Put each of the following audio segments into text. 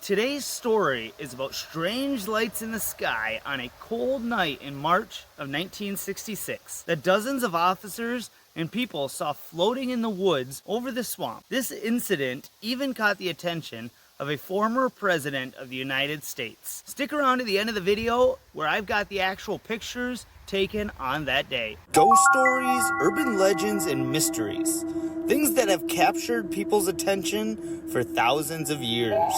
Today's story is about strange lights in the sky on a cold night in March of 1966 that dozens of officers and people saw floating in the woods over the swamp. This incident even caught the attention of a former president of the United States. Stick around to the end of the video where I've got the actual pictures taken on that day. Ghost stories, urban legends, and mysteries. Things that have captured people's attention for thousands of years.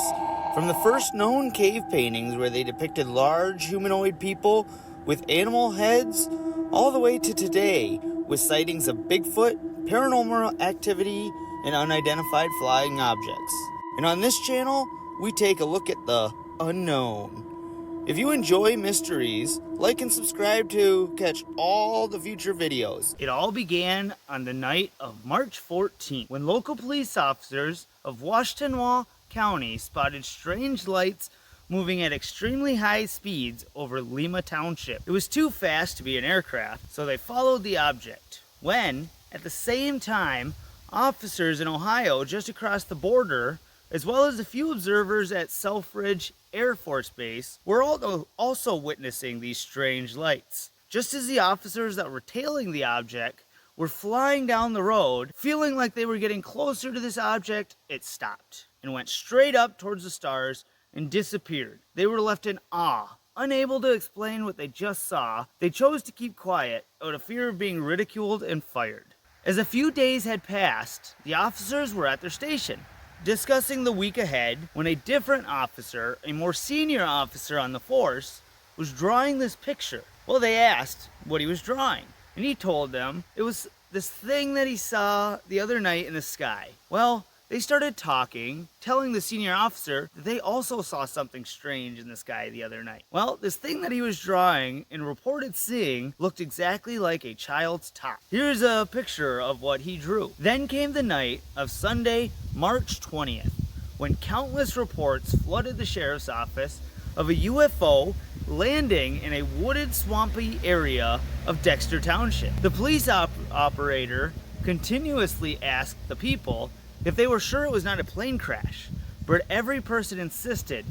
From the first known cave paintings where they depicted large humanoid people with animal heads, all the way to today with sightings of Bigfoot, paranormal activity, and unidentified flying objects. And on this channel, we take a look at the unknown. If you enjoy mysteries, like and subscribe to catch all the future videos. It all began on the night of March 14th when local police officers of Washtenaw County spotted strange lights moving at extremely high speeds over Lima Township. It was too fast to be an aircraft, so they followed the object. When, at the same time, officers in Ohio just across the border, as well as a few observers at Selfridge Air Force Base, were also witnessing these strange lights. Just as the officers that were tailing the object were flying down the road, feeling like they were getting closer to this object, it stopped and went straight up towards the stars and disappeared. They were left in awe. Unable to explain what they just saw, they chose to keep quiet out of fear of being ridiculed and fired. As a few days had passed, the officers were at their station, discussing the week ahead, when a different officer, a more senior officer on the force, was drawing this picture. Well, they asked what he was drawing, and he told them it was this thing that he saw the other night in the sky. Well, they started talking, telling the senior officer that they also saw something strange in the sky the other night. Well, this thing that he was drawing and reported seeing looked exactly like a child's top. Here's a picture of what he drew. Then came the night of Sunday, March 20th, when countless reports flooded the sheriff's office of a UFO landing in a wooded, swampy area of Dexter Township. The police operator continuously asked the people if they were sure it was not a plane crash, but every person insisted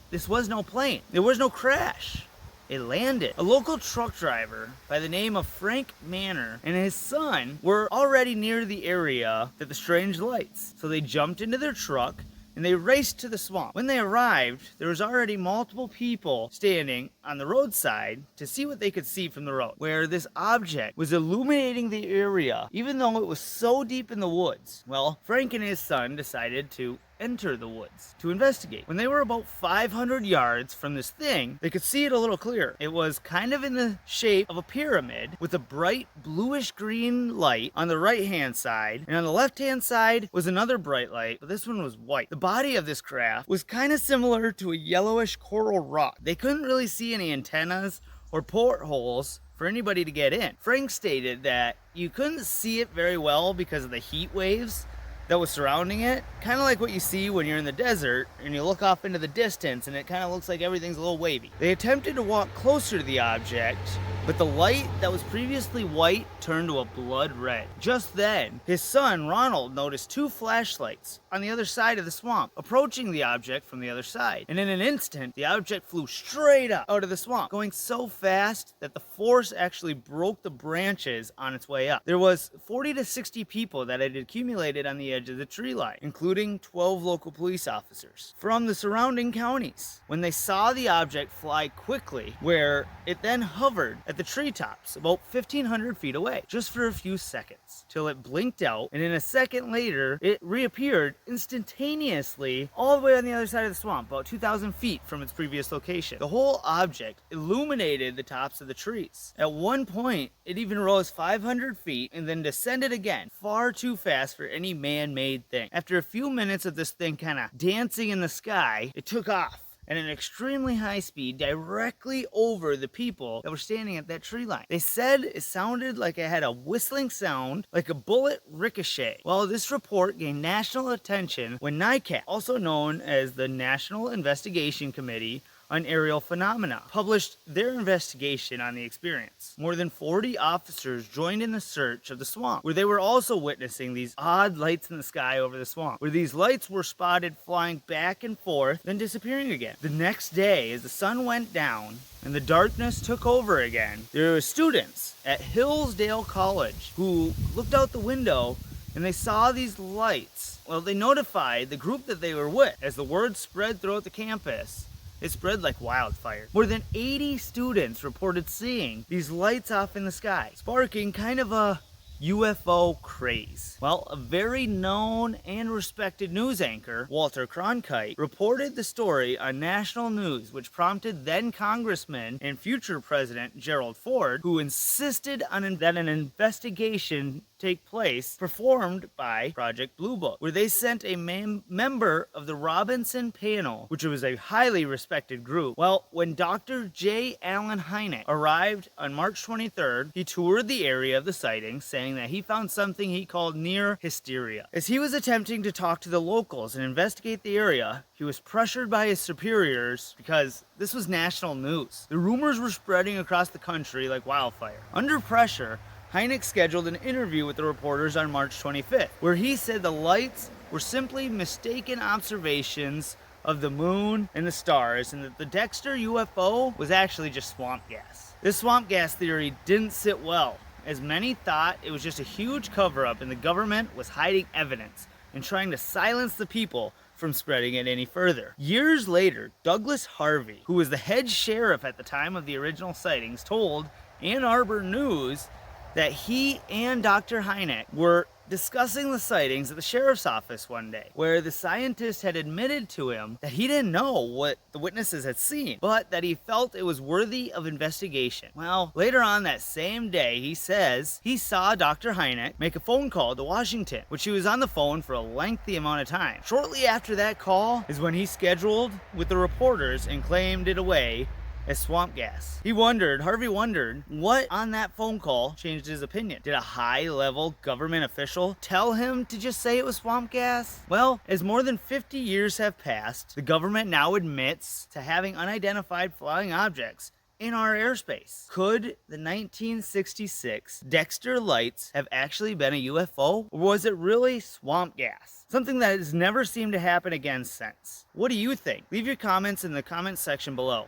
this was no plane. There was no crash. It landed. A local truck driver by the name of Frank Manor and his son were already near the area that the strange lights, so they jumped into their truck and they raced to the swamp. When they arrived, there was already multiple people standing on the roadside to see what they could see from the road, where this object was illuminating the area, even though it was so deep in the woods. Well, Frank and his son decided to enter the woods to investigate. When they were about 500 yards from this thing, they could see it a little clearer. It was kind of in the shape of a pyramid with a bright bluish green light on the right hand side, and on the left hand side was another bright light, but this one was white. The body of this craft was kind of similar to a yellowish coral rock. They couldn't really see any antennas or portholes for anybody to get in. Frank stated that you couldn't see it very well because of the heat waves that was surrounding it, kind of like what you see when you're in the desert and you look off into the distance and it kind of looks like everything's a little wavy. They attempted to walk closer to the object, but the light that was previously white turned to a blood red. Just then, his son Ronald noticed two flashlights on the other side of the swamp, approaching the object from the other side. And in an instant, the object flew straight up out of the swamp, going so fast that the force actually broke the branches on its way up. There was 40 to 60 people that had accumulated on the edge of the tree line, including 12 local police officers from the surrounding counties. When they saw the object fly quickly, where it then hovered at the treetops about 1,500 feet away, just for a few seconds, till it blinked out, and in a second later, it reappeared instantaneously all the way on the other side of the swamp, about 2,000 feet from its previous location. The whole object illuminated the tops of the trees. At one point, it even rose 500 feet and then descended again, far too fast for any man-made thing. After a few minutes of this thing kind of dancing in the sky, it took off at an extremely high speed directly over the people that were standing at that tree line. They said it sounded like it had a whistling sound, like a bullet ricochet. Well, this report gained national attention when NICAP, also known as the National Investigation Committee on Aerial Phenomena published their investigation on the experience. More than 40 officers joined in the search of the swamp, where they were also witnessing these odd lights in the sky over the swamp, where these lights were spotted flying back and forth, then disappearing again. The next day, as the sun went down and the darkness took over again, there were students at Hillsdale College who looked out the window and they saw these lights. Well, they notified the group that they were with. As the word spread throughout the campus, it spread like wildfire. More than 80 students reported seeing these lights off in the sky, sparking kind of a UFO craze. Well, a very known and respected news anchor, Walter Cronkite, reported the story on national news, which prompted then Congressman and future President Gerald Ford, who insisted on that an investigation take place performed by Project Blue Book, where they sent a member of the Robinson panel, which was a highly respected group. Well, when Dr. J. Allen Hynek arrived on March 23rd, he toured the area of the sightings, saying that he found something he called near hysteria. As he was attempting to talk to the locals and investigate the area, he was pressured by his superiors because this was national news. The rumors were spreading across the country like wildfire. Under pressure, Hynek scheduled an interview with the reporters on March 25th, where he said the lights were simply mistaken observations of the moon and the stars, and that the Dexter UFO was actually just swamp gas. This swamp gas theory didn't sit well, as many thought it was just a huge cover-up and the government was hiding evidence and trying to silence the people from spreading it any further. Years later, Douglas Harvey, who was the head sheriff at the time of the original sightings, told Ann Arbor News that he and Dr. Hynek were discussing the sightings at the sheriff's office one day, where the scientist had admitted to him that he didn't know what the witnesses had seen, but that he felt it was worthy of investigation. Well, later on that same day, he says he saw Dr. Hynek make a phone call to Washington, which he was on the phone for a lengthy amount of time. Shortly after that call is when he scheduled with the reporters and claimed it away as swamp gas. Harvey wondered what on that phone call changed his opinion. Did a high-level government official tell him to just say it was swamp gas? Well, as more than 50 years have passed, the government now admits to having unidentified flying objects in our airspace. Could the 1966 Dexter Lights have actually been a UFO, or was it really swamp gas? Something that has never seemed to happen again since. What do you think? Leave your comments in the comments section below.